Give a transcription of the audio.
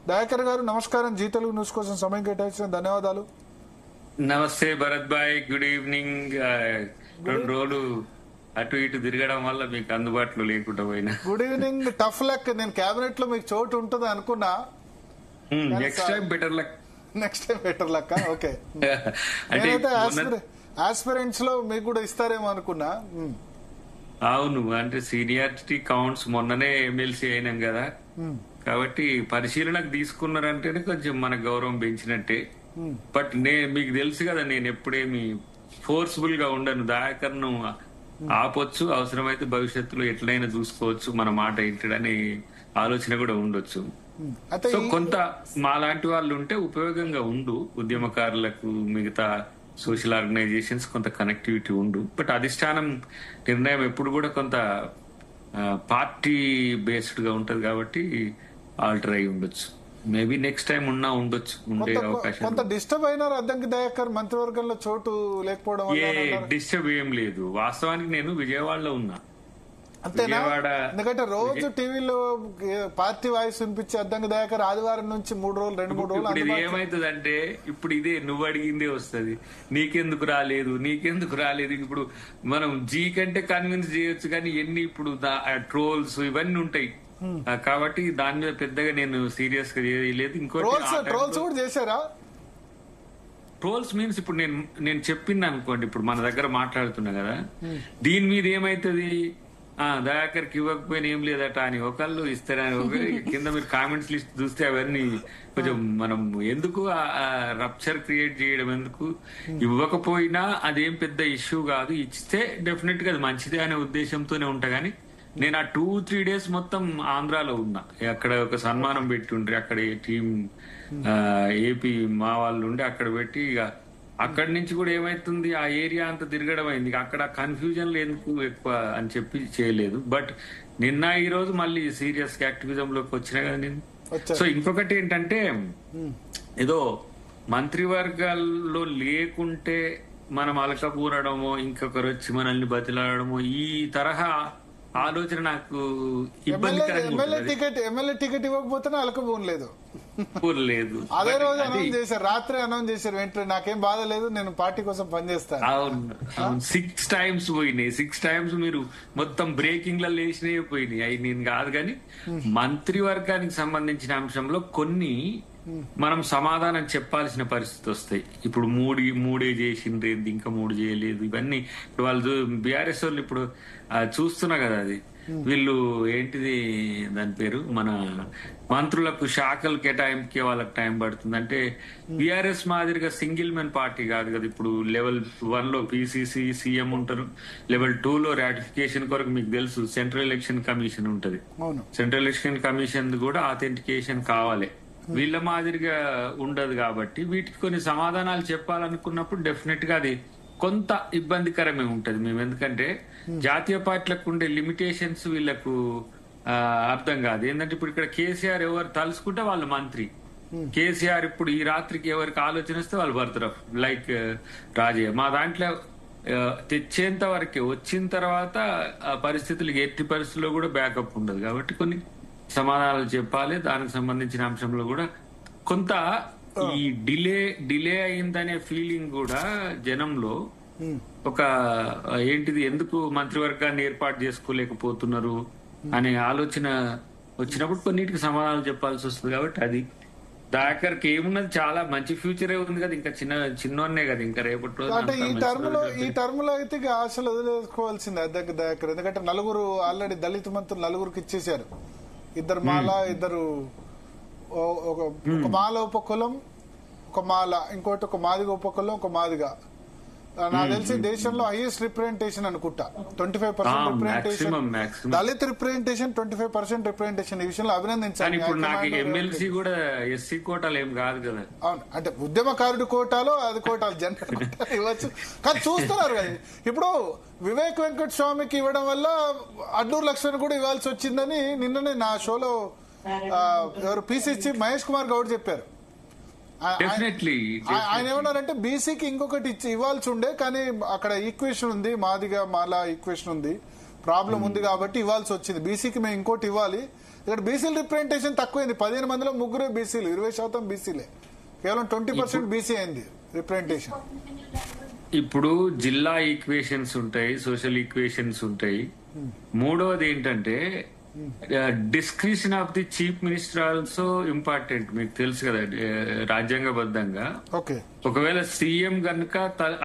దయాకర్ గారు నమస్కారం. G Telugu news కోసం సమయం కేటాయించిన ధన్యవాదాలు. నమస్తే భరత్ భాయ్, గుడ్ ఈవినింగ్. 2 రోజులు అటు ఇటు తిరగడం వల్ల మీకు అందుబాటులో లేకుండా పోయినా. Good evening. Tough luck. నేను కేబినెట్ లో మీకు చోటు ఉంటుంది అనుకున్నా. Next time better luck. Next time better luck. Okay. నేనైతే ఆస్పిరెంట్స్ లో మీకు కూడా ఇస్తారేమో అనుకున్నా. అవును, అంటే సీనియారిటీ కౌంట్స్. మొన్ననే ఎమ్మెల్సీ అయినాం కదా, కాబట్టి పరిశీలనకు తీసుకున్నారంటేనే కొంచెం మన గౌరవం పెంచినట్టే. బట్ మీకు తెలుసు కదా, నేను ఎప్పుడేమి ఫోర్స్ఫుల్ గా ఉండను. దయాకర్ను ఆపొచ్చు, అవసరమైతే భవిష్యత్తులో ఎట్లయినా చూసుకోవచ్చు, మన మాట ఏంటని ఆలోచన కూడా ఉండొచ్చు. సో కొంత మాలాంటి వాళ్ళు ఉంటే ఉపయోగంగా ఉండు, ఉద్యమకారులకు మిగతా సోషల్ ఆర్గనైజేషన్స్ కొంత కనెక్టివిటీ ఉండు. బట్ అధిష్టానం నిర్ణయం ఎప్పుడు కూడా కొంత పార్టీ బేస్డ్ గా ఉంటది కాబట్టి ఆల్టర్ అయి ఉండొచ్చు. మేబీ నెక్స్ట్ టైం ఉండొచ్చు, ఉండే అవకాశం. కొంత డిస్టర్బ్ అయినారు అద్దంకి దయాకర్ మంత్రివర్గంలో చోటు లేకపోవడం. డిస్టర్బ్ ఏం లేదు, వాస్తవానికి నేను విజయవాడలో ఉన్నా. అంతేనా? ఎందుకంటే రోజు టీవీలో పార్టీ వాయిస్ వినిపించే అద్దంకి దయాకర్ ఆదివారం నుంచి 3 రోజులు 2-3 రోజులు ఇది ఏమైతుందంటే, ఇప్పుడు ఇదే నువ్వు అడిగిందే వస్తుంది. నీకెందుకు రాలేదు. ఇప్పుడు మనం జీ కంటే కన్విన్స్ చేయొచ్చు, కానీ ఎన్ని ఇప్పుడు ట్రోల్స్ ఇవన్నీ ఉంటాయి. కాబట్టి దాని మీద పెద్దగా నేను సీరియస్ గా చేయలేదు. ట్రోల్స్ కూడా చేశారా? ట్రోల్స్ మీన్స్ ఇప్పుడు నేను చెప్పింది అనుకోండి, ఇప్పుడు మన దగ్గర మాట్లాడుతున్నా కదా, దీని మీద ఏమైతుంది, దయాకర్కి ఇవ్వకపోయినా ఏం లేదట అని ఒకళ్ళు ఇస్తారని కింద మీరు కామెంట్స్ లిస్ట్ చూస్తే అవన్నీ కొంచెం మనం ఎందుకు రప్చర్ క్రియేట్ చేయడం ఎందుకు. ఇవ్వకపోయినా అదేం పెద్ద ఇష్యూ కాదు, ఇస్తే డెఫినెట్ గా అది మంచిదే అనే ఉద్దేశంతోనే ఉంటా. గానీ నేను ఆ 2-3 డేస్ మొత్తం ఆంధ్రాలో ఉన్నా. అక్కడ ఒక సన్మానం పెట్టి ఉండ్రి, అక్కడ టీం ఏపీ మా వాళ్ళు ఉండి అక్కడ పెట్టి, ఇక అక్కడి నుంచి కూడా ఏమైతుంది, ఆ ఏరియా అంతా తిరగడం అయింది. అక్కడ కన్ఫ్యూజన్ ఎందుకు ఎక్కువ అని చెప్పి చేయలేదు. బట్ నిన్న ఈ రోజు మళ్ళీ సీరియస్ యాక్టివిజం లోకి వచ్చినా కదా నేను. సో ఇంకొకటి ఏంటంటే, ఏదో మంత్రివర్గాల్లో లేకుంటే మనం అలకపూరడమో, ఇంకొకరు వచ్చి మనల్ని బతిలాడమో, ఈ తరహా ఆలోచన నాకు ఎమ్మెల్యే టికెట్ ఇవ్వకపోతేనే అలకపోలేదు. అదే రోజు అనౌన్స్ చేశారు, రాత్రి అనౌన్స్ చేశారు. వెంటనే నాకేం బాధ లేదు, నేను పార్టీ కోసం పనిచేస్తాను. అవును 6 times పోయినాయి. 6 times మీరు మొత్తం బ్రేకింగ్ లలో వేసినవి పోయినాయి. అవి నేను కాదు, కానీ మంత్రివర్గానికి సంబంధించిన అంశంలో కొన్ని మనం సమాధానం చెప్పాల్సిన పరిస్థితి వస్తాయి. ఇప్పుడు మూడే చేసిండ్రు, ఇంకా 3 చేయలేదు. ఇవన్నీ ఇప్పుడు వాళ్ళు బీఆర్ఎస్ వాళ్ళు ఇప్పుడు చూస్తున్నా కదా, అది వీళ్ళు ఏంటిది దాని పేరు, మన మంత్రులకు శాఖలు కేటాయింపుకే వాళ్ళకి టైం పడుతుంది. అంటే బీఆర్ఎస్ మాదిరిగా సింగిల్ మెన్ పార్టీ కాదు కదా. ఇప్పుడు లెవెల్ 1 లో పిసిసి సీఎం ఉంటారు, లెవెల్ 2 లో రాటిఫికేషన్ కొరకు మీకు తెలుసు సెంట్రల్ ఎలక్షన్ కమిషన్ ఉంటది. సెంట్రల్ ఎలక్షన్ కమిషన్ కూడా ఆథెంటికేషన్ కావాలి. వీళ్ళ మాదిరిగా ఉండదు కాబట్టి వీటికి కొన్ని సమాధానాలు చెప్పాలనుకున్నప్పుడు డెఫినెట్ గా అది కొంత ఇబ్బందికరమే ఉంటది మేము. ఎందుకంటే జాతీయ పార్టీలకు ఉండే లిమిటేషన్స్ వీళ్ళకు అర్థం కాదు. ఏంటంటే ఇప్పుడు ఇక్కడ కేసీఆర్ ఎవరు తలుసుకుంటే వాళ్ళు మంత్రి, కేసీఆర్ ఇప్పుడు ఈ రాత్రికి ఎవరికి ఆలోచన వస్తే వాళ్ళు బర్తరఫ్. లైక్ రాజయ్య మా దాంట్లో తెచ్చేంత వరకే, వచ్చిన తర్వాత పరిస్థితులు ఎట్టి పరిస్థితుల్లో కూడా బ్యాకప్ ఉండదు. కాబట్టి కొన్ని సమాధానాలు చెప్పాలి. దానికి సంబంధించిన అంశంలో కూడా కొంత ఈ డిలే అయిందనే ఫీలింగ్ కూడా జనంలో ఒక ఏంటిది, ఎందుకు మంత్రివర్గాన్ని ఏర్పాటు చేసుకోలేకపోతున్నారు అనే ఆలోచన వచ్చినప్పుడు కొన్నిటికి సమాధానాలు చెప్పాల్సి వస్తుంది. కాబట్టి అది దయాకర్కి ఏమున్నది, చాలా మంచి ఫ్యూచరే ఉంది కదా, ఇంకా చిన్నోన్నే కదా, ఇంకా రేపటి రోజు. అంటే ఈ టర్మ్ లో అయితే ఆశలు వదిలేసుకోవాల్సింది అద్దెకి దయాకర్. ఎందుకంటే నలుగురు ఆల్రెడీ దళిత మంత్రులు 4గురికి ఇచ్చేశారు. 2 మాల, 2 ఒక మాల ఉపకులం, ఒక మాల, ఇంకోటి ఒక మాదిగ ఉపకులం, ఒక మాదిగ. నాకు తెలిసి దేశంలో హైయెస్ట్ రిప్రజెంటేషన్ అనుకుంటా. 25% రిప్రజెంటేషన్ దళిత రిప్రజెంటేషన్, 25% రిప్రజెంటేషన్. ఈ విషయంలో అభినందించాలి. ఎమ్మెల్సీ కూడా ఎస్సీ కోటాలు ఏం కాదు కదా. అవును, అంటే ఉద్యమకారుడి కోటాలో అది కోటాలు జనరల్ కోటాలు ఇవ్వచ్చు. కానీ చూస్తున్నారు కదా, ఇప్పుడు వివేక్ వెంకట స్వామికి ఇవ్వడం వల్ల అడ్డూరు లక్ష్మణ్ కూడా ఇవ్వాల్సి వచ్చిందని నిన్ననే నా షోలో ఎవరు పిసిసి మహేష్ కుమార్ గౌడ్ చెప్పారు. ఆయన ఏమన్నారంటే బీసీకి ఇంకొకటి ఇవ్వాల్సి ఉండే, కానీ అక్కడ ఈక్వేషన్ ఉంది, మాదిగా మాలా ఈక్వేషన్ ఉంది, ప్రాబ్లం ఉంది కాబట్టి ఇవ్వాల్సి వచ్చింది. బీసీకి మేము ఇంకోటి ఇవ్వాలి, ఇక్కడ బీసీల రిప్రజెంటేషన్ తక్కువైంది. 15 మందిలో 3 బీసీలు, 20% బీసీలే. కేవలం 20% బీసీ అయింది రిప్రజెంటేషన్. ఇప్పుడు జిల్లా ఈక్వేషన్స్ ఉంటాయి, సోషల్ ఈక్వేషన్స్ ఉంటాయి. మూడవది ఏంటంటే description of the chief minister also important. మీకు తెలుసు కదా రాజ్యాంగబద్ధంగా ఓకే, ఒకవేళ సీఎం గనుక